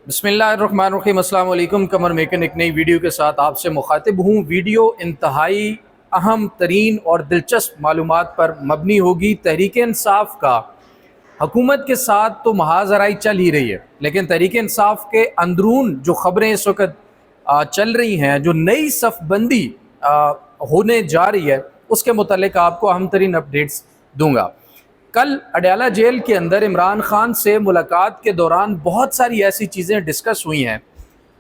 बिस्मिल्लाहिर्रहमानिर्रहीम। अस्सलाम वालेकुम। कमर मेकन एक नई वीडियो के साथ आपसे मुखातिब हूँ। वीडियो इंतहाई अहम तरीन और दिलचस्प मालूमात पर मबनी होगी। तहरीक इंसाफ का हुकूमत के साथ तो महाजराई चल ही रही है, लेकिन तहरीक इंसाफ के अंदरून जो ख़बरें इस वक्त चल रही हैं, जो नई सफ़बंदी होने जा रही है, उसके मुतल्लिक़ आपको अहम तरीन अपडेट्स दूँगा। कल अडयाला जेल के अंदर इमरान खान से मुलाकात के दौरान बहुत सारी ऐसी चीज़ें डिस्कस हुई हैं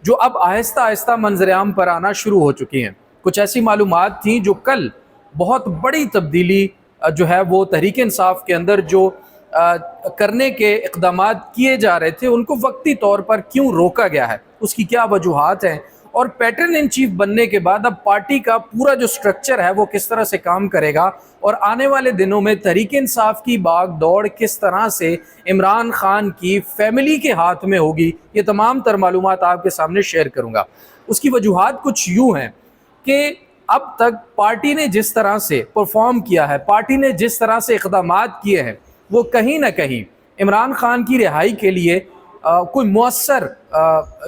जो अब आहिस्ता आहिस्ता मंजर-ए-आम पर आना शुरू हो चुकी हैं। कुछ ऐसी मालूमात थी जो कल बहुत बड़ी तब्दीली जो है वो तहरीक इंसाफ के अंदर जो करने के इक़दामात किए जा रहे थे, उनको वक्ती तौर पर क्यों रोका गया है, उसकी क्या वजूहात हैं, और पैटर्न इन चीफ बनने के बाद अब पार्टी का पूरा जो स्ट्रक्चर है वो किस तरह से काम करेगा, और आने वाले दिनों में तहरीक इंसाफ की भाग दौड़ किस तरह से इमरान खान की फैमिली के हाथ में होगी, ये तमाम तर मालूमात आपके सामने शेयर करूँगा। उसकी वजूहात कुछ यूँ हैं कि अब तक पार्टी ने जिस तरह से परफॉर्म किया है, पार्टी ने जिस तरह से इक़दामात किए हैं, वो कहीं ना कहीं इमरान खान की रिहाई के लिए कोई मुअस्सर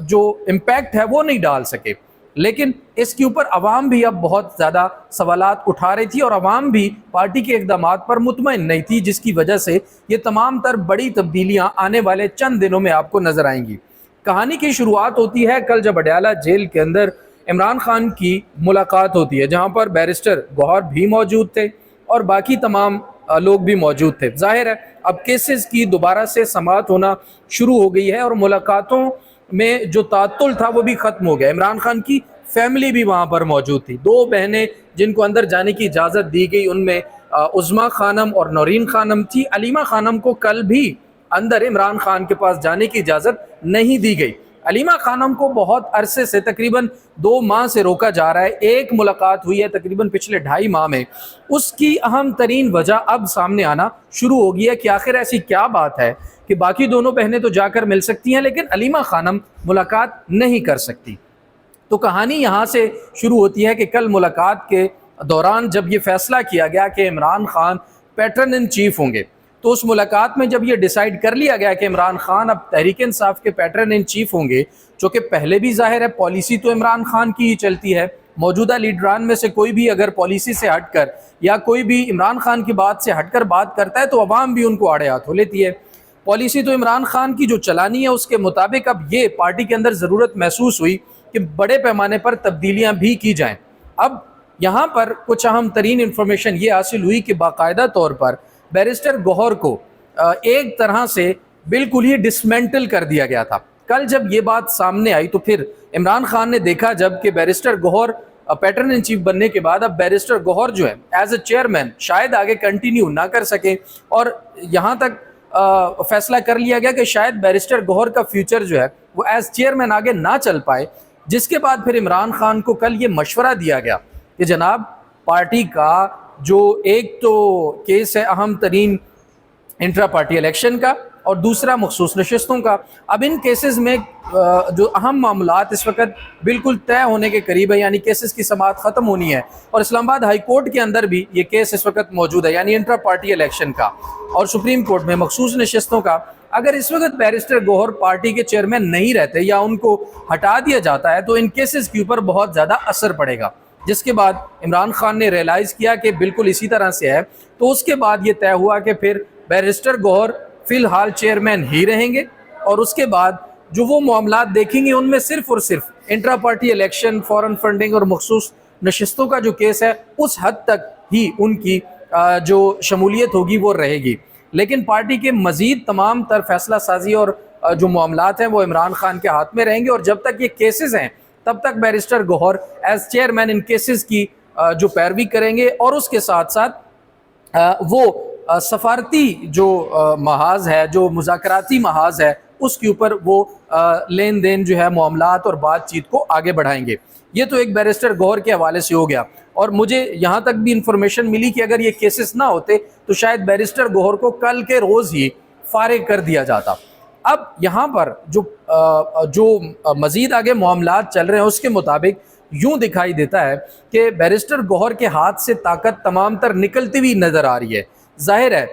जो इम्पैक्ट है वो नहीं डाल सके। लेकिन इसके ऊपर अवाम भी अब बहुत ज़्यादा सवालात उठा रही थी और अवाम भी पार्टी के इक़दामात पर मुतमईन नहीं थी, जिसकी वजह से ये तमाम तर बड़ी तब्दीलियाँ आने वाले चंद दिनों में आपको नज़र आएंगी। कहानी की शुरुआत होती है कल जब अडयाला जेल के अंदर इमरान खान की मुलाकात होती है, जहाँ पर बैरिस्टर गौहर भी मौजूद थे और बाकी तमाम लोग भी मौजूद थे। जाहिर है अब केसेस की दोबारा से समाअत होना शुरू हो गई है और मुलाकातों में जो तातुल था वो भी ख़त्म हो गया। इमरान खान की फैमिली भी वहाँ पर मौजूद थी। दो बहनें जिनको अंदर जाने की इजाज़त दी गई, उनमें उज़्मा खानम और नौरीन खानम थी। अलीमा खानम को कल भी अंदर इमरान खान के पास जाने की इजाज़त नहीं दी गई। अलीमा खानम को बहुत अरसे से, तकरीबन 2 माह से रोका जा रहा है। एक मुलाकात हुई है तकरीबन पिछले 2.5 माह में। उसकी अहम तरीन वजह अब सामने आना शुरू हो गई है कि आखिर ऐसी क्या बात है कि बाकी दोनों बहनें तो जाकर मिल सकती हैं, लेकिन अलीमा खानम मुलाकात नहीं कर सकती। तो कहानी यहाँ से शुरू होती है कि कल मुलाकात के दौरान जब ये फैसला किया गया कि Imran Khan pattern in chief होंगे, तो उस मुलाकात में जब ये डिसाइड कर लिया गया कि इमरान खान अब तहरीक इंसाफ के पैटर्न इन चीफ होंगे, जो कि पहले भी जाहिर है पॉलिसी तो इमरान खान की ही चलती है। मौजूदा लीडरान में से कोई भी अगर पॉलिसी से हटकर या कोई भी इमरान खान की बात से हटकर बात करता है तो अवाम भी उनको आड़े हाथों लेती है। पॉलिसी तो इमरान खान की जो चलानी है उसके मुताबिक अब ये पार्टी के अंदर ज़रूरत महसूस हुई कि बड़े पैमाने पर तब्दीलियाँ भी की जाएँ। अब यहाँ पर कुछ अहम तरीन इन्फॉर्मेशन ये हासिल हुई कि बाकायदा तौर पर बैरिस्टर गौहर को एक तरह से बिल्कुल ही डिसमेंटल कर दिया गया था। कल जब ये बात सामने आई तो फिर इमरान खान ने देखा जब कि barrister Gohar patron in chief बनने के बाद अब बैरिस्टर गौहर जो है एज ए चेयरमैन शायद आगे कंटिन्यू ना कर सके, और यहाँ तक फैसला कर लिया गया कि शायद बैरिस्टर गौहर का फ्यूचर जो है वो एज चेयरमैन आगे ना चल पाए। जिसके बाद फिर इमरान खान को कल ये मशवरा दिया गया कि जनाब, पार्टी का जो एक तो केस है अहम तरीन इंट्रा पार्टी इलेक्शन का और दूसरा मखसूस नशिस्तों का, अब इन केसेस में जो अहम मामलात इस वक्त बिल्कुल तय होने के करीब है, यानी केसेस की समाअत ख़त्म होनी है। और इस्लामाबाद हाई कोर्ट के अंदर भी ये केस इस वक्त मौजूद है, यानी इंट्रा पार्टी इलेक्शन का, और सुप्रीम कोर्ट में मखसूस नशिस्तों का। अगर इस वक्त बैरिस्टर गौहर पार्टी के चेयरमैन नहीं रहते या उनको हटा दिया जाता है तो इन केसेस के ऊपर बहुत ज़्यादा असर पड़ेगा। जिसके बाद इमरान खान ने रियलाइज़ किया कि बिल्कुल इसी तरह से है, तो उसके बाद ये तय हुआ कि फिर बैरिस्टर गौहर फ़िलहाल चेयरमैन ही रहेंगे और उसके बाद जो वो मामलात देखेंगे उनमें सिर्फ़ और सिर्फ intra party election, foreign funding और मखसूस नशिस्तों का जो केस है उस हद तक ही उनकी जो शमूलियत होगी वो रहेगी। लेकिन पार्टी के मज़ीद तमाम तर फैसला साजी और जो मामलात हैं वो इमरान खान के हाथ में रहेंगे, और जब तक ये केसेस हैं तब तक बैरिस्टर गौहर एज चेयरमैन इन केसेस की जो पैरवी करेंगे, और उसके साथ साथ वो सफारती जो महाज है, जो मुज़ाकराती महाज है, उसके ऊपर वो लेन देन जो है मामलात और बातचीत को आगे बढ़ाएंगे। ये तो एक बैरिस्टर गौहर के हवाले से हो गया, और मुझे यहाँ तक भी इंफॉर्मेशन मिली कि अगर ये केसेस ना होते तो शायद बैरिस्टर गौहर को कल के रोज़ ही फारिग कर दिया जाता। अब यहाँ पर जो मज़ीद आगे मामलात चल रहे हैं उसके मुताबिक यूँ दिखाई देता है कि बैरिस्टर गौहर के हाथ से ताकत तमाम तर निकलती हुई नज़र आ रही है। जाहिर है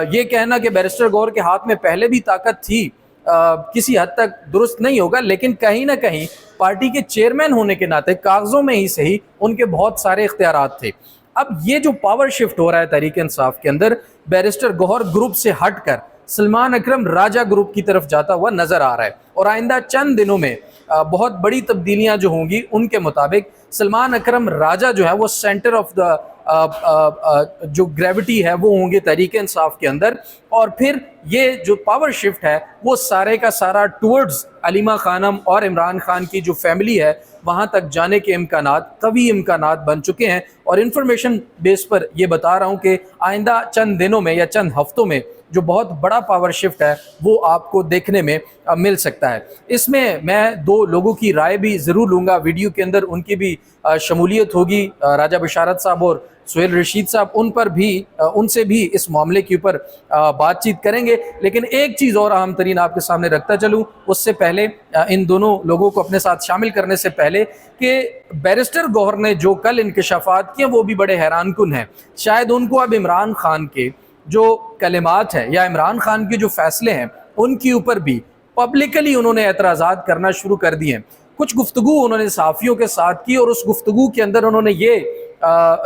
ये कहना कि बैरिस्टर गौहर के हाथ में पहले भी ताकत थी किसी हद तक दुरुस्त नहीं होगा, लेकिन कहीं ना कहीं पार्टी के चेयरमैन होने के नाते कागज़ों में ही सही उनके बहुत सारे इख्तियारात थे। अब ये जो पावर शिफ्ट हो रहा है तहरीक इंसाफ के अंदर, बैरिस्टर गौहर ग्रुप से हटकर सलमान अकरम राजा ग्रुप की तरफ जाता हुआ नजर आ रहा है, और आइंदा चंद दिनों में बहुत बड़ी तब्दीलियां जो होंगी उनके मुताबिक सलमान अकरम राजा जो है वो सेंटर ऑफ द जो ग्रेविटी है वो होंगे तहरीक इंसाफ के अंदर, और फिर ये जो पावर शिफ्ट है वो सारे का सारा टूवर्ड्स अलीमा खानम और इमरान खान की जो फैमिली है वहाँ तक जाने के इम्कानात, कवी इम्कानात बन चुके हैं। और इन्फॉर्मेशन बेस पर ये बता रहा हूँ कि आइंदा चंद दिनों में या चंद हफ्तों में जो बहुत बड़ा पावर शिफ्ट है वो आपको देखने में मिल सकता है। इसमें मैं दो लोगों की राय भी ज़रूर लूँगा, वीडियो के अंदर उनकी भी शमूलियत होगी, राजा बशारत साहब और सुहेल रशीद साहब, उन पर भी उनसे भी इस मामले के ऊपर बातचीत करेंगे। लेकिन एक चीज़ और अहम तरीन आपके सामने रखता चलूँ उससे पहले, इन दोनों लोगों को अपने साथ शामिल करने से पहले, कि बैरिस्टर गौहर ने जो कल इंकशाफात किए वो भी बड़े हैरानकुन हैं। शायद उनको अब इमरान खान के जो कलिमात हैं या इमरान खान के जो फैसले हैं उनके ऊपर भी पब्लिकली उन्होंने एतराज़ात करना शुरू कर दिए हैं। कुछ गुफ्तगू उन्होंने सहाफ़ियों के साथ की और उस गुफ्तगू के अंदर उन्होंने ये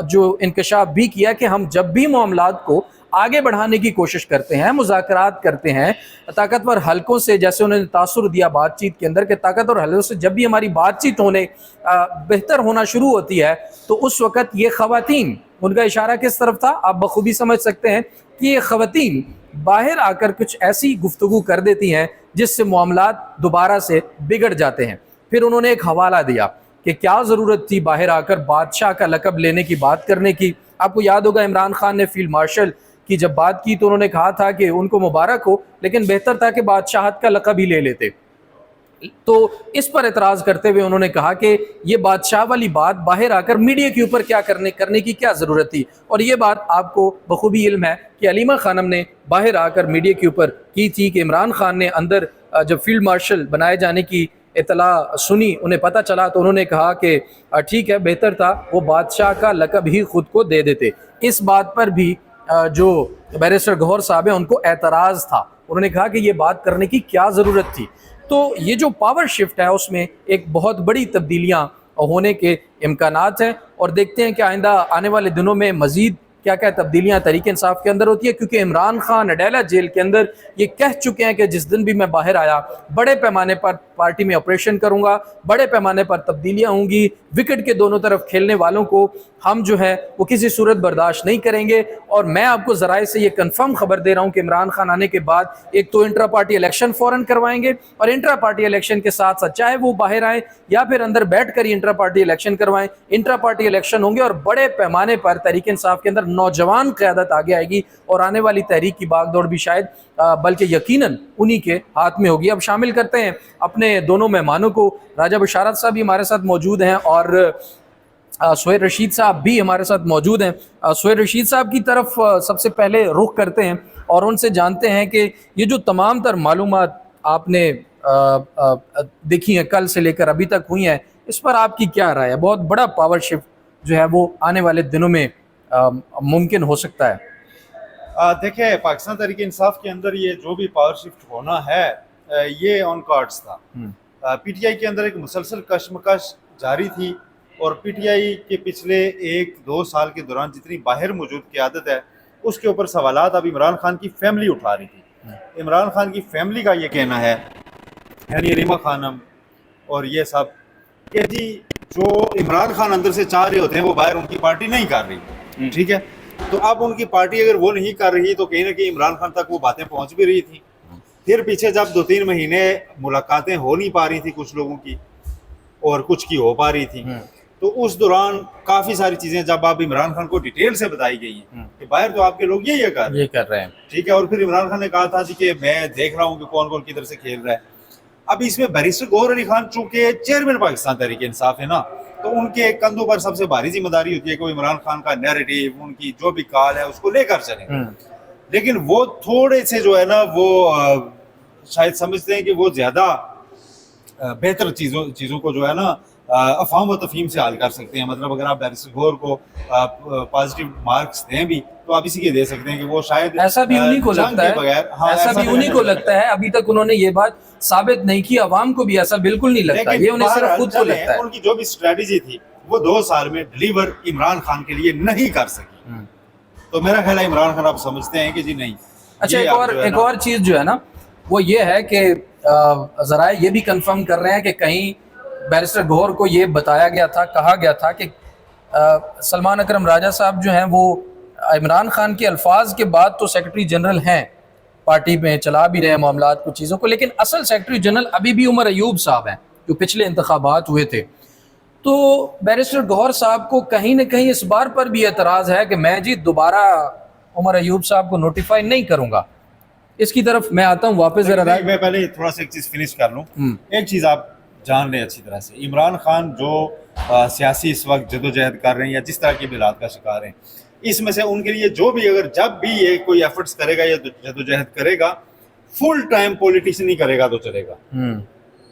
जो इंकशाफ भी किया कि हम जब भी मामलात को आगे बढ़ाने की कोशिश करते हैं, मुज़ाकरात करते हैं ताकतवर हलकों से, जैसे उन्होंने तासुर दिया बातचीत के अंदर कि ताकतवर हलकों से जब भी हमारी बातचीत होने बेहतर होना शुरू होती है तो उस वक़्त ये ख़वातीन, उनका इशारा किस तरफ था आप बखूबी समझ सकते हैं कि ये ख़वातीन बाहर आकर कुछ ऐसी गुफ्तगू कर देती हैं जिससे मामलात दोबारा से बिगड़ जाते हैं। फिर उन्होंने एक हवाला दिया कि क्या ज़रूरत थी बाहर आकर बादशाह का लक़ब लेने की बात करने की। आपको याद होगा इमरान खान ने फील्ड मार्शल की जब बात की तो उन्होंने कहा था कि उनको मुबारक हो, लेकिन बेहतर था कि बादशाहत का लक़ब ही ले लेते। तो इस पर एतराज़ करते हुए उन्होंने कहा कि ये बादशाह वाली बात बाहर आकर मीडिया के ऊपर क्या करने की क्या ज़रूरत थी। और ये बात आपको बखूबी इल्म है कि अलीमा खानम ने बाहर आकर मीडिया के ऊपर की थी कि इमरान खान ने अंदर जब फील्ड मार्शल बनाए जाने की इतला सुनी, उन्हें पता चला तो उन्होंने कहा कि ठीक है, बेहतर था वो बादशाह का लक़ब ही ख़ुद को दे देते। इस बात पर भी जो बैरिस्टर गौहर साहब हैं उनको एतराज़ था, उन्होंने कहा कि ये बात करने की क्या ज़रूरत थी। तो ये जो पावर शिफ्ट है उसमें एक बहुत बड़ी तब्दीलियाँ होने के इम्कानात हैं, और देखते हैं कि आइंदा आने वाले दिनों में मज़ीद क्या क्या तब्दीलियाँ तहरीक इंसाफ के अंदर होती है, क्योंकि इमरान खान अडेला जेल के अंदर ये कह चुके हैं कि जिस दिन भी मैं बाहर आया बड़े पैमाने पर पार्टी में ऑपरेशन करूंगा, बड़े पैमाने पर तब्दीलियाँ होंगी, विकेट के दोनों तरफ खेलने वालों को हम जो है वो किसी सूरत बर्दाश्त नहीं करेंगे। और मैं आपको ज़राए से ये कन्फर्म खबर दे रहा हूँ कि इमरान खान आने के बाद एक तो इंट्रा पार्टी इलेक्शन फ़ौरन करवाएंगे, और इंट्रा पार्टी इलेक्शन के साथ साथ चाहे वो बाहर आए या फिर अंदर बैठ कर ही इंट्रा पार्टी इलेक्शन करवाएं, इंट्रा पार्टी इलेक्शन होंगे और बड़े पैमाने पर तहरीक इंसाफ के अंदर नौजवान क़यादत आगे आएगी, और आने वाली तहरीक की बागदौड़ भी शायद बल्कि यकीनन उन्हीं के हाथ में होगी। अब शामिल करते हैं अपने दोनों मेहमानों को। राजा बशारत साहब भी हमारे साथ मौजूद हैं और सुहेल रशीद साहब भी हमारे साथ मौजूद हैं। सुहेल रशीद साहब की तरफ सबसे पहले रुख करते हैं और उनसे जानते हैं कि ये जो तमाम तर मालूमात आपने देखी हैं कल से लेकर अभी तक हुई हैं, इस पर आपकी क्या राय है? बहुत बड़ा पावर शिफ्ट जो है वो आने वाले दिनों में मुमकिन हो सकता है। देखिए, पाकिस्तान तहरीक इंसाफ के अंदर ये जो भी पावर शिफ्ट होना है ये ऑन कार्ड्स था। पीटीआई के अंदर एक मुसलसल कशमकश जारी थी, और पीटीआई के पिछले 1-2 साल के दौरान जितनी बाहर मौजूद क़यादत है उसके ऊपर सवालात अब इमरान खान की फैमिली उठा रही थी। इमरान खान की फैमिली का ये कहना है, यानी अलीमा खानम और ये सब, कि जी जो इमरान खान अंदर से चाह रहे होते हैं वो बाहर उनकी पार्टी नहीं कर रही। ठीक है, तो अब उनकी पार्टी अगर वो नहीं कर रही तो कहीं ना कहीं इमरान खान तक वो बातें पहुंच भी रही थी। फिर पीछे जब 2-3 महीने मुलाकातें हो नहीं पा रही थी कुछ लोगों की और कुछ की हो पा रही थी, तो उस दौरान काफ़ी सारी चीज़ें जब आप इमरान खान को डिटेल से बताई गई हैं कि बाहर तो आपके लोग ये कर रहे हैं। ठीक है, और फिर इमरान खान ने कहा था जी कि मैं देख रहा हूँ कि कौन कौन किधर से खेल रहा है। अब इसमें बैरिस्टर गौहर अली खान चूँकि चेयरमैन पाकिस्तान तहरीक इंसाफ है ना, तो उनके कंधों पर सबसे भारी जिम्मेदारी होती है कि वो इमरान खान का नैरेटिव, उनकी जो भी काल है उसको लेकर चलें। लेकिन वो थोड़े से जो है ना वो शायद समझते हैं कि वो ज़्यादा बेहतर चीज़ों को जो है ना افہام و تفہیم سے حل کر سکتے ہیں. مطلب اگر آپ بیرسٹر گور کو پازیٹیو مارکس دیں بھی تو آپ اسی کے دے سکتے ہیں کہ وہ شاید ایسا بھی انہیں کو لگتا ہے, ایسا بھی انہیں کو لگتا ہے. ابھی تک انہوں نے یہ بات ثابت نہیں کی, عوام کو بھی ایسا بالکل نہیں لگتا, یہ انہیں صرف خود کو لگتا ہے. ان کی جو بھی اسٹریٹجی تھی وہ 2 سال میں ڈلیور عمران خان کے لیے نہیں کر سکی. تو میرا خیال ہے عمران خان آپ سمجھتے ہیں کہ جی نہیں. اچھا ایک اور چیز جو ہے نا وہ یہ ہے کہ ذرائع یہ بھی کنفرم کر رہے ہیں کہ کہیں بیرسٹر گوہر کو یہ بتایا گیا تھا, کہا گیا تھا کہ سلمان اکرم راجہ صاحب جو ہیں وہ عمران خان کے الفاظ کے بعد تو سیکرٹری جنرل ہیں, پارٹی میں چلا بھی رہے ہیں معاملات کو چیزوں کو, لیکن اصل سیکرٹری جنرل ابھی بھی عمر ایوب صاحب ہیں جو پچھلے انتخابات ہوئے تھے. تو بیرسٹر گوہر صاحب کو کہیں نہ کہیں اس بار پر بھی اعتراض ہے کہ میں جی دوبارہ عمر ایوب صاحب کو نوٹیفائی نہیں کروں گا. اس کی طرف میں آتا ہوں واپس ذرا. میں پہلے تھوڑا سا ایک چیز فنش کر لوں. ایک چیز آپ جان لیں اچھی طرح سے, عمران خان جو سیاسی اس وقت جدوجہد کر رہے ہیں یا جس طرح کے حالات کا شکار ہیں, اس میں سے ان کے لیے جو بھی اگر جب بھی یہ کوئی ایفرٹس کرے گا یا جدوجہد کرے گا فل ٹائم پولیٹیشین ہی کرے گا تو چلے گا.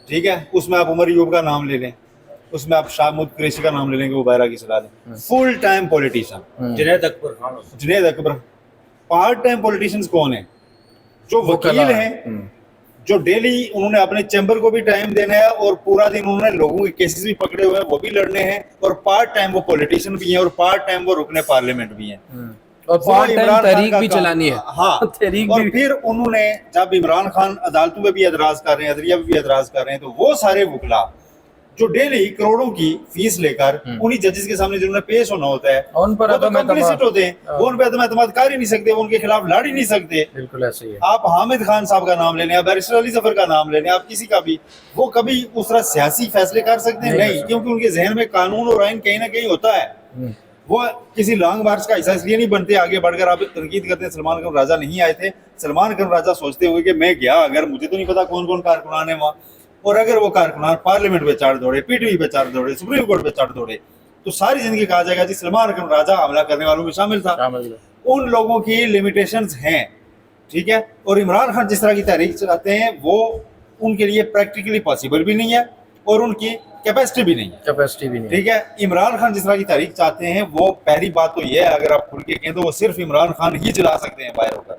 ٹھیک ہے, اس میں آپ عمر ایوب کا نام لے لیں, اس میں آپ شاہ محمود قریشی کا نام لے لیں کہ وہ بحرہ کی صلاح دیں. فل ٹائم پولیٹیشین جنید اکبر. پارٹ ٹائم پولیٹیشینز کون ہیں؟ جو وکیل ہیں, جو ڈیلی انہوں نے اپنے چیمبر کو بھی ٹائم دینا ہے اور پورا دن انہوں نے لوگوں کے کیسز بھی پکڑے ہوئے ہیں وہ بھی لڑنے ہیں, اور پارٹ ٹائم وہ پولیٹیشین بھی ہیں اور پارٹ ٹائم وہ رکن پارلیمنٹ بھی ہیں اور پارٹ ٹائم تحریک بھی چلانی ہے. ہاں, اور پھر انہوں نے جب عمران خان عدالتوں میں بھی اعتراض کر رہے ہیں, عدلیہ میں بھی اعتراض کر رہے ہیں, تو وہ سارے وکلا جو ڈیلی کروڑوں کی فیس لے کر انہی ججز کے سامنے جنہوں نے پیش ہونا ہوتا ہے ان پر کمپلیسٹ ہوتے ہیں, وہ ان پہ عدم اعتماد کر ہی نہیں سکتے, وہ ان کے خلاف لڑ ہی نہیں سکتے. بالکل ایسے ہی ہے. آپ حامد خان صاحب کا نام لے لیں, آپ بیرسٹر علی ظفر کا نام لے لیں, آپ کسی کا بھی, وہ کبھی اس طرح سیاسی فیصلے کر سکتے ہیں نہیں, کیونکہ ان کے ذہن میں قانون اور آئین کہیں نہ کہیں ہوتا ہے. وہ کسی لانگ مارچ کا حصہ اس لیے نہیں بنتے آگے بڑھ کر. آپ تنقید کرتے ہیں سلمان اکرم راجہ نہیں آئے تھے, سلمان اکرم راجہ سوچتے ہوئے کہ میں گیا, اگر مجھے تو نہیں پتا کون کون کارکنان ہیں وہاں, اور اگر وہ کارکنان پارلیمنٹ پہ چڑھ دوڑے, پی ٹی وی پہ چڑھ دوڑے, سپریم کورٹ پہ چڑھ دوڑے, تو ساری زندگی کہا جائے گا جی سلمان اکرم راجہ حملہ کرنے والوں میں شامل تھا. ان لوگوں کی لمیٹیشنز ہیں, ٹھیک ہے. اور عمران خان جس طرح کی تحریک چلاتے ہیں وہ ان کے لیے پریکٹیکلی پاسبل بھی نہیں ہے اور ان کی کیپیسٹی بھی نہیں ہے. ٹھیک ہے, عمران خان جس طرح کی تحریک چاہتے ہیں وہ پہلی بات تو یہ ہے, اگر آپ کھل کے کہیں تو وہ صرف عمران خان ہی چلا سکتے ہیں باہر ہو کر,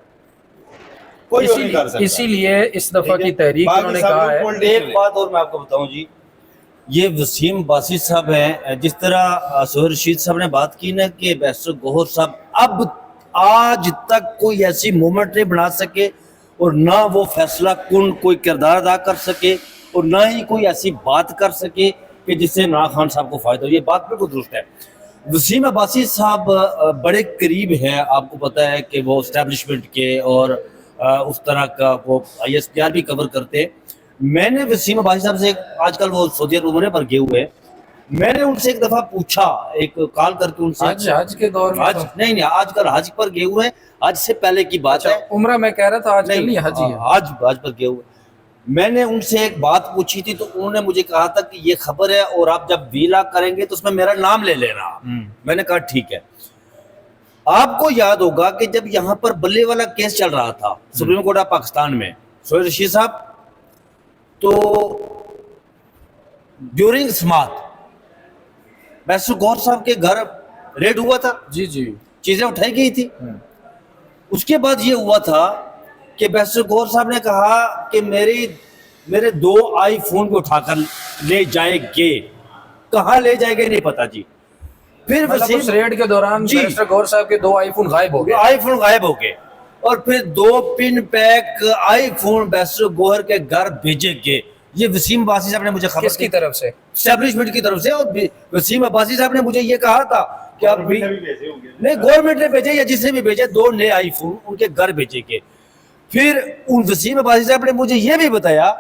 کوئی اور نہیں کر سکتا. اسی لیے اس دفعہ کی تحریک انہوں نے کہا ہے. ایک بات اور میں آپ کو بتاؤں جی, یہ وسیم باسط صاحب ہیں, جس طرح سہیل رشید صاحب نے بات کی نا کہ بیرسٹر گوہر صاحب اب آج تک کوئی ایسی مومنٹ نہیں بنا سکے اور نہ وہ فیصلہ کن کوئی کردار ادا کر سکے اور نہ ہی کوئی ایسی بات کر سکے کہ جس سے عمران خان صاحب کو فائدہ ہو. یہ بات بالکل درست ہے. وسیم عباسی صاحب بڑے قریب ہیں, آپ کو پتہ ہے کہ وہ اسٹیبلشمنٹ کے اور اس طرح کا وہ آئی ایس پی آر بھی کور کرتے. میں نے وسیم عباسی صاحب سے آج کل وہ سعودی عمرے پر گئے ہوئے, میں نے ان سے ایک دفعہ پوچھا, ایک کال کر کے ان سے, حج کے دور میں نہیں آج کل حج پر گئے ہوئے ہیں, حج سے پہلے کی بات ہے. عمرہ میں کہہ رہا تھا آج نہیں, حج پر گئے ہوئے. میں نے ان سے ایک بات پوچھی تھی تو انہوں نے مجھے کہا تھا کہ یہ خبر ہے اور آپ جب ویلا کریں گے تو اس میں میرا نام لے لینا. میں نے کہا ٹھیک ہے. آپ کو یاد ہوگا کہ جب یہاں پر بلے والا کیس چل رہا تھا سپریم کورٹ آف پاکستان میں, سہیل رشید صاحب, تو ڈیورنگ سماعت بیرسٹر گوہر صاحب کے گھر ریڈ ہوا تھا, چیزیں اٹھائی گئی تھی. اس کے بعد یہ ہوا تھا کہ بیرسٹر گوہر صاحب نے کہا کہ میرے 2 آئی فون کو اٹھا کر لے جائیں گے. کہاں لے جائیں گے نہیں پتا جی. پھر اس ریڈ کے دوران بیرسٹر گوہر صاحب کے 2 آئی فون غائب ہو گئے, اور پھر 2 پن پیک آئی فون بیرسٹر گوہر کے گھر بھیجے گئے. یہ وسیم عباسی صاحب نے مجھے خبر, کس کی طرف سے؟ اسٹیبلشمنٹ کی طرف سے. اور وسیم عباسی صاحب نے مجھے یہ کہا تھا کہ آپ بھی نہیں, گورنمنٹ نے بھیجے یا جس نے بھی بھیجے, 2 نئے آئی فون ان کے گھر بھیجے گئے. پھر ان وسیم عباسی صاحب نے مجھے یہ بھی بتایا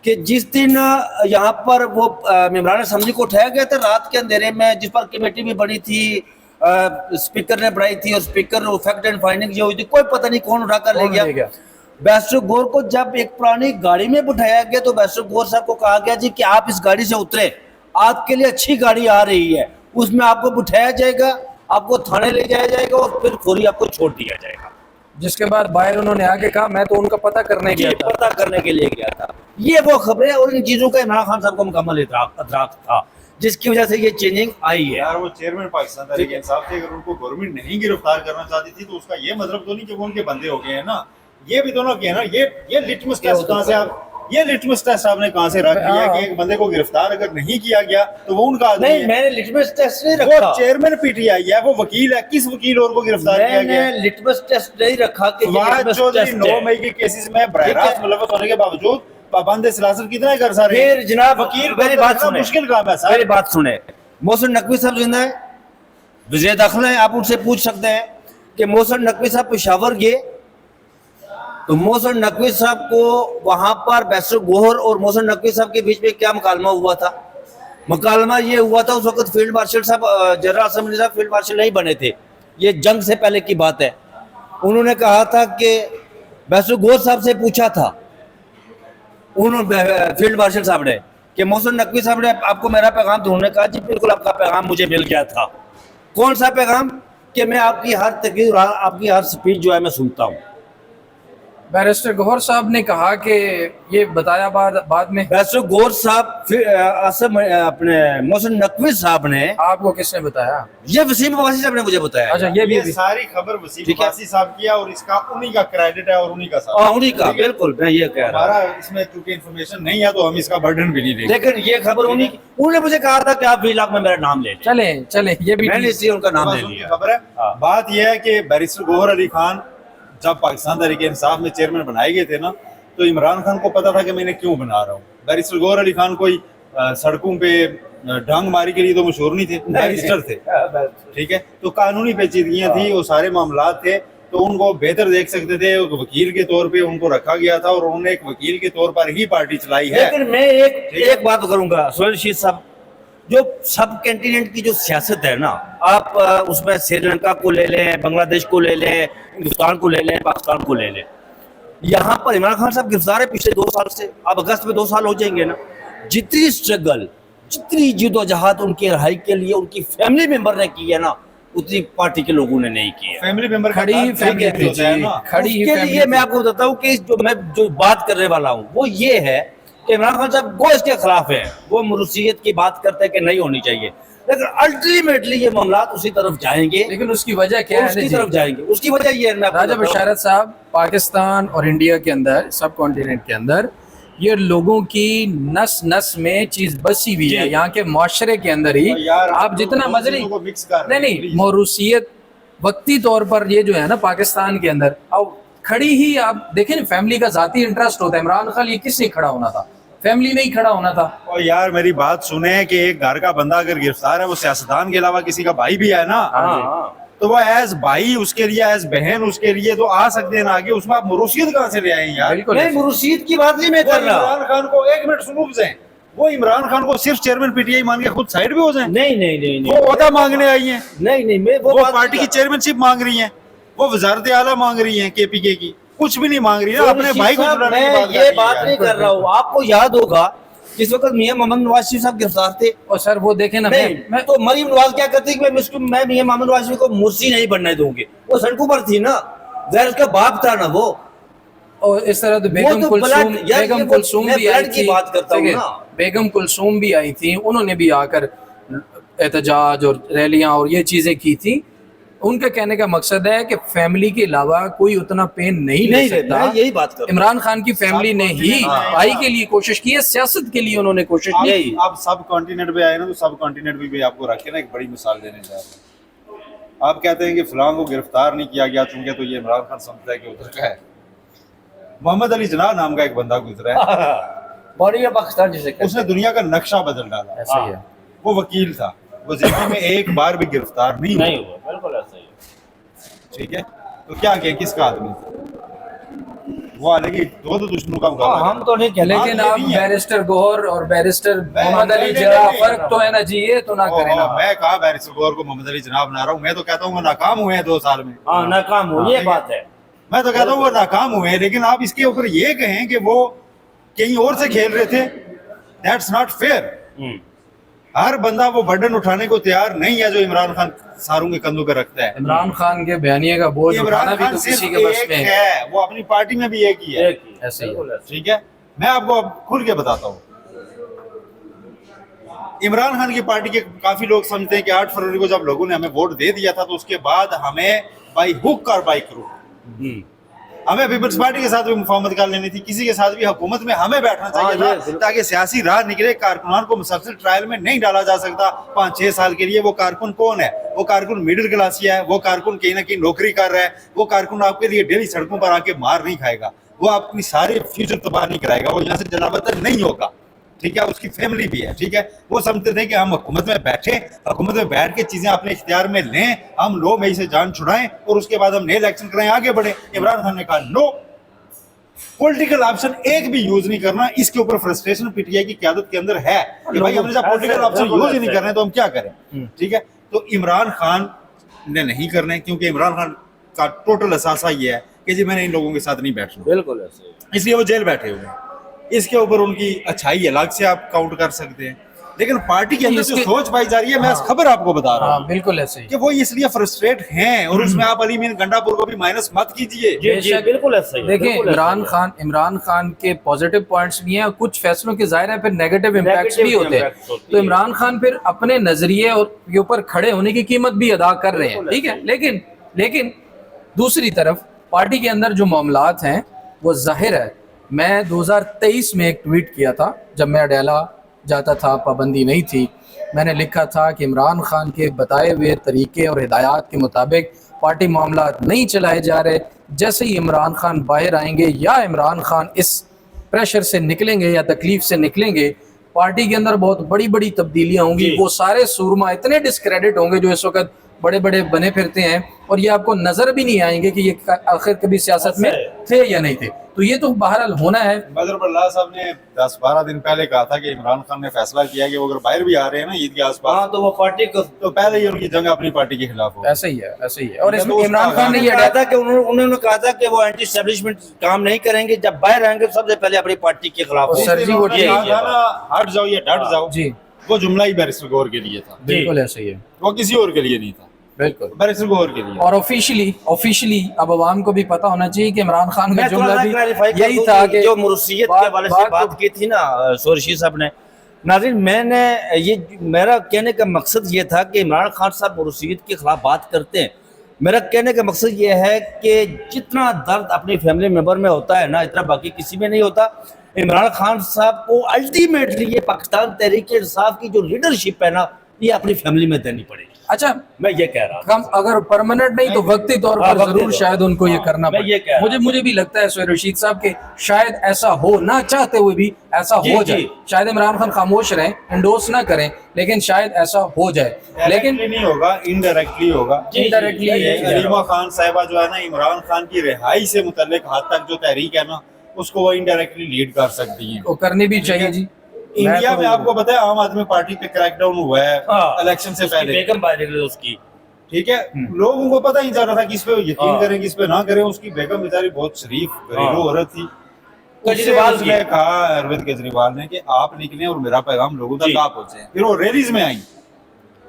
کہ جس دن یہاں پر وہ ممبران اسمبلی کو اٹھایا گیا تھا رات کے اندھیرے میں, جس پر کمیٹی بھی بنی تھی, اسپیکر نے بڑھائی تھی, اور اسپیکر نے فیکٹ اینڈ فائنڈنگ یہ ہوئی تھی, کوئی پتہ نہیں کون اٹھا کر لے گیا. بیرسٹر گوہر کو جب ایک پرانی گاڑی میں بٹھایا گیا تو بیرسٹر گوہر صاحب کو کہا گیا جی کہ آپ اس گاڑی سے اترے, آپ کے لیے اچھی گاڑی آ رہی ہے, اس میں آپ کو بٹھایا جائے گا, آپ کو تھانے لے جایا جائے گا اور پھر فوری آپ کو چھوڑ دیا جائے گا. جس کے بعد باہر انہوں نے آگے کہا میں تو ان کا پتہ کرنے کے لیے گیا تھا. یہ وہ خبریں اور ان چیزوں کا عمران خان صاحب کو مکمل ادراک تھا. جس کی وجہ سے یہ چینجنگ آئی ہے. یار وہ چیئرمین پاکستان تحریک انصاف تھے, اگر ان کو گورنمنٹ نہیں گرفتار کرنا چاہتی تھی تو اس کا یہ مطلب تو نہیں کہ وہ ان کے بندے ہو گئے ہیں نا. یہ بھی تو نہ کیا نا, یہ لٹمس ٹیسٹ کہاں سے یہ لٹمس ٹیسٹ آپ نے کہاں سے رکھ دیا کہ ایک بندے کو گرفتار اگر نہیں کیا گیا تو وہ ان کا آدمی ہے. نہیں, میں نے لٹمس ٹیسٹ نہیں وہ رکھا, چیئرمین پی ٹی آئی ہے, وہ وکیل ہے, کس وکیل اور کو گرفتار کیا میں گیا؟ نے لٹمس ٹیسٹ نہیں رکھا کہ یہ فواد لٹمس چودھری ٹیسٹ 9 ہے. مئی کے کیسز میں براہ راست ملوث ہونے کے باوجود پابند سلاسل کتنا کر سارے پھر جناب وکیل میری بات سنیں, مشکل کام ہے میری سر. بات سنیں. محسن نقوی صاحب زندہ ہیں, وزیر داخلہ ہیں, آپ ان سے پوچھ سکتے ہیں کہ محسن نقوی صاحب پشاور گئے تو محسن نقوی صاحب کو وہاں پر بیسر گوہر اور محسن نقوی صاحب کے بیچ میں کیا مکالمہ ہوا تھا؟ مکالمہ یہ ہوا تھا, اس وقت فیلڈ مارشل صاحب, جنرل اسمبلی صاحب فیلڈ مارشل نہیں بنے تھے, یہ جنگ سے پہلے کی بات ہے. انہوں نے کہا تھا کہ بیسر گوہر صاحب سے پوچھا تھا فیلڈ مارشل صاحب نے کہ محسن نقوی صاحب نے آپ کو میرا پیغام, تو انہوں نے کہا جی بالکل آپ کا پیغام مجھے مل گیا تھا. کون سا پیغام؟ کہ میں آپ کی ہر تقریر, آپ کی ہر سپیچ جو ہے میں سنتا ہوں. بیرسٹر گوہر صاحب نے کہا کہ یہ بتایا بعد میں بیسر گوہر صاحب اپنے محسن نقوی صاحب نے, آپ کو کس نے بتایا؟ یہ وسیم عباسی صاحب نے مجھے بتایا. اچھا, یہ یہ بھی ساری خبر وسیم عباسی صاحب کی ہے اور اس کا انہی کا کریڈٹ ہے اور انہی کا ساتھ. انہیں کا بالکل میں یہ کہہ رہا ہمارا اس میں چونکہ انفارمیشن نہیں ہے تو ہم اس کا برڈن بھی نہیں ہوں, دیں گے. لیکن یہ خبر انہوں نے مجھے کہا تھا کہ آپ ویلاگ میں میرا نام لے لیں. چلیں یہ بھی میں نے اس لیے ان کا نام لے بس ان کی لیا. خبر ہے. بات یہ ہے کہ بیرسٹر گوہر علی خان جب پاکستان تحریک انصاف میں چیئرمین بنائے گئے تھے نا, تو عمران خان کو پتا تھا کہ میں نے کیوں بنا رہا ہوں. بیرسٹر گوہر علی خان کوئی سڑکوں پہ ڈانگ ماری کے لیے تو مشہور نہیں تھے, بیرسٹر تھے, ٹھیک ہے. تو قانونی پیچیدگیاں تھیں, وہ سارے معاملات تھے, تو ان کو بہتر دیکھ سکتے تھے. وکیل کے طور پہ ان کو رکھا گیا تھا اور انہوں نے ایک وکیل کے طور پر ہی پارٹی چلائی ہے. لیکن میں ایک بات کروں گا سہیل رشید صاحب, جو سب کینٹیننٹ کی جو سیاست ہے نا, آپ اس میں سری لنکا کو لے لیں, بنگلہ دیش کو لے لیں, ہندوستان کو لے لیں, پاکستان کو لے لیں, یہاں پر عمران خان صاحب گرفتار ہے پچھلے 2 سال سے, اب اگست میں 2 سال ہو جائیں گے نا. جتنی اسٹرگل, جتنی جد و جہاد ان کی رہائی کے لیے ان کی فیملی ممبر نے کی ہے نا, اتنی پارٹی کے لوگوں نے نہیں کی ہے. فیملی ممبر کھڑی فیملی تھی جی, کھڑی اس کے فیملی لیے میں آپ کو بتاتا ہوں کہ جو بات کرنے والا ہوں وہ یہ ہے کہ عمران خان صاحب وہ اس کے خلاف ہے, وہ موروثیت کی بات کرتے ہیں کہ نہیں ہونی چاہیے, لیکن الٹیمیٹلی یہ معاملات اسی طرف جائیں گے. لیکن اس کی وجہ کیا اس ہے کی جی؟ طرف جائیں گے. اس کی وجہ یہ ہے راجہ بشارت صاحب, پاکستان اور انڈیا کے اندر, سب کانٹیننٹ کے اندر یہ لوگوں کی نس نس میں چیز بسی ہوئی ہے, یہاں کے معاشرے کے اندر ہی. آپ جتنا مذہبی نہیں موروثیت وقتی طور پر یہ جو ہے نا پاکستان کے اندر اب کھڑی ہی, آپ دیکھیں نا فیملی کا ذاتی انٹرسٹ ہوتا ہے. عمران خان یہ کس سے کھڑا ہونا تھا؟ فیملی نہیں کھڑا ہونا تھا. اور یار میری بات سنیں کہ ایک گھر کا بندہ اگر گرفتار ہے, وہ سیاستدان کے علاوہ کسی کا بھائی بھی ہے نا, تو وہ ایز بھائی اس کے لیے, ایز بہن اس کے لیے تو آ سکتے ہیں نا آگے. اس میں آپ موروثیت کہاں سے لے آئے ہیں یار؟ بالکل نہیں, موروثیت کی بات نہیں میں کر رہا. عمران خان کو 1 منٹ سنو بزیں, وہ عمران خان کو صرف چیئرمین پی ٹی آئی مان کے خود سائڈ بھی ہو جائیں. نہیں وہ عہدہ مانگنے آئی ہیں, نہیں, میں وہ پارٹی کی چیئرمین شپ مانگ رہی ہیں, وہ وزارت اعلیٰ مانگ رہی ہیں کے پی کے کی, کچھ بھی نہیں مانگ رہی ہے. اپنے بھائی کو چھڑانے کی بات یہ بات نہیں کر رہا ہوں. آپ کو یاد ہوگا جس وقت میاں محمد نواز شریف صاحب گرفتار تھے, اور سر وہ دیکھیں نا, میں تو مریم نواز کیا کرتی کہ میں میاں محمد نواز شریف کو مرسی نہیں بننے دوں گی. وہ سڑکوں پر تھی نا, ظاہر اس کا باپ تھا نا وہ. اور اس طرح تو بیگم کلثوم بھی آئی تھی, بیگم کلثوم بھی آئی تھی, انہوں نے بھی آ کر احتجاج اور ریلیاں اور یہ چیزیں کی تھی. ان کا کہنے کا مقصد ہے کہ فیملی کے علاوہ کوئی اتنا پین نہیں لے سکتا. یہی بات کر, عمران خان کی فیملی نے ہی بھائی کے لیے کوشش کی ہے, سیاست کے لیے انہوں نے کوشش کی. آپ سب کانٹیننٹ پہ آئے نا, تو سب کانٹیننٹ بھی آپ کو رکھے نا, ایک بڑی مثال دینے جا رہے ہیں. آپ کہتے ہیں کہ فلاں کو گرفتار نہیں کیا گیا چونکہ تو یہ عمران خان سمجھتا ہے کہ ادھر کا ہے. محمد علی جناح نام کا ایک بندہ گزرا ہے, بڑی پاکستان جسے اس نے دنیا کا نقشہ بدل ڈالا. ایسا ہی ہے. وہ وکیل تھا, وہ زندگی میں ایک بار بھی گرفتار نہیں ہوا. بالکل ایسا ہی ہے. ٹھیک ہے, تو کیا کہ کس کا آدمی تھا وہ؟ حالانکہ دو دشمنوں کا مقابلہ, ہم تو نہیں کہہ, لیکن آپ بیرسٹر گوہر اور بیرسٹر محمد علی جناح فرق تو ہے نا جی, یہ تو نہ کریں نا. میں کہا بیرسٹر گوہر کو محمد علی جناح بنا رہا ہوں, میں تو کہتا ہوں وہ ناکام ہوئے ہیں 2 سال میں. ہاں ناکام ہو, یہ بات ہے. میں تو کہتا ہوں وہ ناکام ہوئے ہیں, لیکن آپ اس کے اوپر یہ کہیں کہ وہ کہیں اور سے کھیل رہے تھے, دیٹس ناٹ فیئر. ہر بندہ وہ برڈن اٹھانے کو تیار نہیں ہے جو عمران خان ساروں کے کندھوں پہ رکھتا ہے. عمران خان کے بیانیے کا بوجھ اٹھانا بھی تو کسی کے بس میں ہے. وہ اپنی پارٹی میں بھی ایک ہی ہے. ایسے ہی ٹھیک ہے, میں آپ کو کھل کے بتاتا ہوں, इमरान खान की पार्टी के काफी लोग समझते हैं कि 8 फरवरी को जब लोगों ने हमें वोट दे दिया था तो उसके बाद हमें बाई हुक और बाई क्रूक हमें पीपल्स पार्टी के साथ भी मुफाहमत कर लेनी थी, किसी के साथ भी हुकूमत में हमें बैठना चाहिए था ताकि सियासी राह निकले। कारकुनान को मुसलसल ट्रायल में नहीं डाला जा सकता 5-6 साल के लिए। वो कारकुन कौन है? वो कारकुन मिडिल क्लासिया है, वो कारकुन कहीं ना कहीं नौकरी कर रहा है, वो कारकुन आपके लिए डेली सड़कों पर आके मार नहीं खाएगा, वो अपनी सारे फ्यूचर तबाह नहीं कराएगा, वो यहाँ से जलावतन नहीं होगा, ठीक है। उसकी फैमिली भी है, ठीक है। वो समझते थे कि हम हुकूमत में बैठे, हुकूमत में बैठ के चीजें अपने इख्तियार में लें, हम 9 मई से जान छुड़ाएं और उसके बाद हम नए इलेक्शन कराएं, आगे बढ़े। इमरान खान ने कहा नो, पॉलिटिकल ऑप्शन एक भी यूज नहीं करना। इसके ऊपर फ्रस्ट्रेशन पीटीआई की क़यादत के अंदर है कि भाई हमने जब पॉलिटिकल ऑप्शन यूज ही नहीं करने तो हम क्या करें, ठीक है। तो इमरान खान ने नहीं करने, क्योंकि इमरान खान का टोटल असासा ये है कि जी मैंने इन लोगों के साथ नहीं बैठना, बिल्कुल ऐसे, इसलिए वो जेल बैठे हुए हैं। इसके ऊपर उनकी अच्छाई अलग से आप काउंट कर सकते हैं, लेकिन पार्टी के अंदर जो सोच पाई जा रही है, मैं खबर आपको बता रहा हूँ बिल्कुल ऐसे ही कि वो इसलिए फ्रस्ट्रेट हैं। और उसमें आप अली मीन गंडापुर को भी माइनस मत कीजिए। बिल्कुल ऐसा ही। देखिए इमरान खान के पॉजिटिव पॉइंट्स भी हैं और कुछ फैसलों के ज़ाहिर है फिर नेगेटिव इम्पैक्ट्स भी होते हैं। तो इमरान खान फिर अपने नजरिए और के ऊपर खड़े होने की कीमत भी अदा कर रहे हैं, ठीक है। लेकिन दूसरी तरफ पार्टी के अंदर जो मामलात हैं वो जाहिर है, मैं 2023 में एक ट्वीट किया था जब मैं अडेला जाता था, पाबंदी नहीं थी। मैंने लिखा था कि इमरान खान के बताए हुए तरीके और हिदायत के मुताबिक पार्टी मामलात नहीं चलाए जा रहे। जैसे ही इमरान खान बाहर आएंगे या इमरान खान इस प्रेशर से निकलेंगे या तकलीफ से निकलेंगे, पार्टी के अंदर बहुत बड़ी बड़ी तब्दीलियां होंगी। वो सारे सूरमा इतने डिस्क्रेडिट होंगे जो इस वक्त बड़े बड़े बने फिरते हैं और ये आपको नजर भी नहीं आएंगे कि ये आखिर कभी सियासत में थे या नहीं थे। तो ये तो बहरहाल होना है। बदर बल्ला साहब ने 10-12 दिन पहले कहा था कि इमरान खान ने फैसला किया कि वो अगर बाहर भी आ रहे हैं ना ईद के आसपास, तो वो पार्टी को तो पहले ही उनकी जंग अपनी पार्टी के खिलाफ हो। ऐसे ही है। और इसमें इमरान खान ने ये कहा था कि उन्होंने कहा था कि वो एंटी एस्टेब्लिशमेंट काम नहीं करेंगे, जब बाहर आएंगे तो सबसे पहले अपनी पार्टी के खिलाफ। सर जी वो हट जाओ या डट जाओ जी, वो जुमला ही बैरिस्टर गौहर के लिए था, बिल्कुल ऐसे ही है, वो किसी और के लिए नहीं था, बिल्कुल बैरिस्टर गौहर के लिए। और ऑफिशियली अब अवाम को भी पता होना चाहिए कि इमरान खान का जुमला भी यही यही था कि जो मुरुसियत के हवाले से बात की थी ना सोरशी साहब ने। नाज़रीन, मेरा कहने का मकसद ये था कि इमरान खान साहब मुरुसियत के खिलाफ बात करते हैं। मेरा कहने का मकसद ये है कि जितना दर्द अपनी फैमिली मेंबर में होता है ना, इतना बाकी किसी में नहीं होता। इमरान खान साहब को अल्टीमेटली ये पाकिस्तान तहरीक इंसाफ की जो लीडरशिप है ना, ये अपनी फैमिली में देनी पड़ेगी। अच्छा, मैं ये कह रहा कम अगर परमानेंट नहीं तो वक्ती तौर पर जरूर शायद उनको ये करना मैं ये कह पड़े। मुझे भी लगता है सोहेल रशीद साहब के शायद ऐसा हो, ना चाहते हुए भी ऐसा हो जाए। शायद इमरान खान खामोश रहें, इंडोर्स ना करें, लेकिन शायद ऐसा हो जाए। लेकिन नहीं होगा, इनडायरेक्टली होगा। इनडायरेक्टली अलीमा खान साहिबा जो है ना, इमरान खान की रिहाई से मुतल्लिक हद तक जो तहरीक है ना, उसको वो इनडायरेक्टली लीड कर सकती है। वो करनी भी चाहिए जी। इंडिया में आपको पता है आम आदमी पार्टी पे क्रैकडाउन हुआ है इलेक्शन से पहले, बेगम बाजी उसकी, ठीक है। लोगों को पता ही चल रहा था किस पे यकीन करें किस पे ना करें। उसकी बेगम बेचारी बहुत शरीफ घरेलू औरत थी। केजरीवाल ने कहा, अरविंद केजरीवाल ने, कि आप निकलें और मेरा पैगाम लोगों तक आप पहुंचे। फिर वो रैलीज में आई,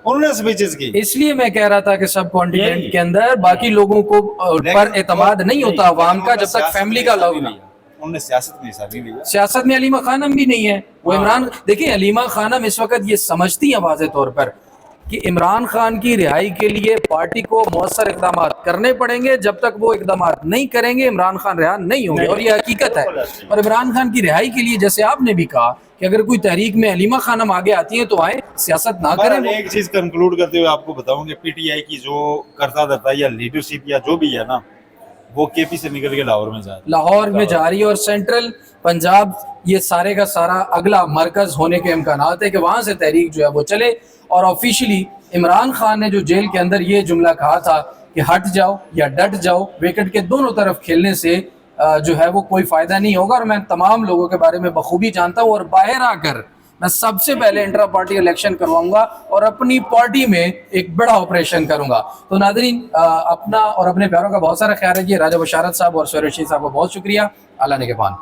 उन्होंने स्पीचेस की। इसलिए मैं कह रहा था कि सब कॉन्टिनेंट के अंदर बाकी लोगों को पर एतमाद नहीं होता अवाम का जब तक फैमिली का लव ना। उन्होंने सियासत में हिस्सा नहीं लिया। सियासत में अलीमा खानम भी नहीं है। वो इमरान, देखिए अलीमा खानम इस वक्त ये समझती हैं वाज़ेह तौर पर कि इमरान खान की रिहाई के लिए पार्टी को मौसर इक़दाम करने पड़ेंगे। जब तक वो इक़दाम नहीं करेंगे इमरान खान रिहा नहीं होंगे, और ये हकीकत है। और इमरान खान की रिहाई के लिए जैसे आपने भी कहा कि अगर कोई तहरीक में अलीमा खानम आगे आती है तो आए, सियासत ना करें। एक चीज कंक्लूड करते हुए आपको बताऊंगे, पीटीआई की जो करता धरता या लीडरशिप या जो भी है ना, वो केपी से निकल के लाहौर में जा रही है। और सेंट्रल पंजाब ये सारे का सारा अगला मरकज होने के इम्कानात है कि वहाँ से तहरीक जो है वो चले। और ऑफिशियली इमरान खान ने जो जेल के अंदर ये जुमला कहा था कि हट जाओ या डट जाओ, विकेट के दोनों तरफ खेलने से जो है वो कोई फ़ायदा नहीं होगा। और मैं तमाम लोगों के बारे में बखूबी जानता हूँ, और बाहर आकर मैं सबसे पहले इंट्रा पार्टी इलेक्शन करवाऊंगा और अपनी पार्टी में एक बड़ा ऑपरेशन करूंगा। तो नादरीन, अपना और अपने प्यारों का बहुत सारा ख्याल रखिए। राजा बशारत साहब और सोहेल रशीद साहब को बहुत शुक्रिया। अल्लाह ने के पान।